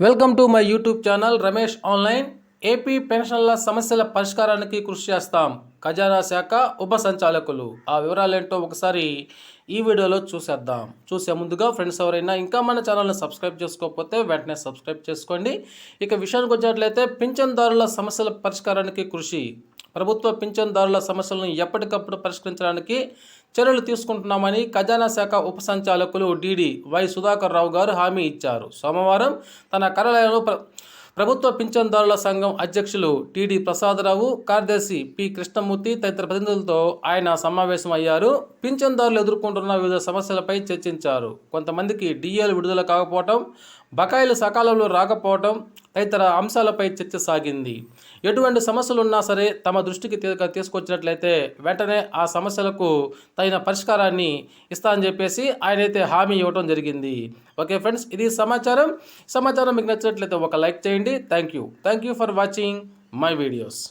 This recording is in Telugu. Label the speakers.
Speaker 1: Welcome to my YouTube channel Ramesh online. AP పెన్షన్ల సమస్యల పరిష్కారానికి కృషి చేస్తాం ఖజానా శాఖ ఉప సంచాలకులు. ఆ వివరాలేంటో ఒకసారి ఈ వీడియోలో చూసేద్దాం. చూసే ముందుగా ఫ్రెండ్స్ ఎవరైనా ఇంకా మన ఛానల్ని సబ్స్క్రైబ్ చేసుకోకపోతే వెంటనే సబ్స్క్రైబ్ చేసుకోండి. ఇక విషయానికి వచ్చినట్లయితే పింఛన్దారుల సమస్యల పరిష్కారానికి కృషి. ప్రభుత్వ పింఛన్దారుల సమస్యలను ఎప్పటికప్పుడు పరిష్కరించడానికి చర్యలు తీసుకుంటున్నామని ఖజానా శాఖ ఉప సంచాలకులు డిడి వై సుధాకర్ రావు గారు హామీ ఇచ్చారు. సోమవారం తన కార్యాలయంలో ప్రభుత్వ పింఛన్దారుల సంఘం అధ్యక్షులు టిడి ప్రసాదరావు, కార్యదర్శి పి కృష్ణమూర్తి తదితర ప్రతినిధులతో ఆయన సమావేశం అయ్యారు. పింఛన్దారులు ఎదుర్కొంటున్న వివిధ సమస్యలపై చర్చించారు. కొంతమందికి డిఏలు విడుదల కాకపోవడం, బకాయిలు సకాలంలో రాకపోవడం తదితర అంశాలపై చర్చ సాగింది. ఎటువంటి సమస్యలు ఉన్నా సరే తమ దృష్టికి తీసుకొచ్చినట్లయితే వెంటనే ఆ సమస్యలకు తగిన పరిష్కారాన్ని ఇస్తానని చెప్పేసి ఆయనైతే హామీ ఇవ్వడం జరిగింది. ఓకే ఫ్రెండ్స్, ఇది సమాచారం మీకు నచ్చినట్లయితే ఒక లైక్ చేయండి. Thank you for watching my videos.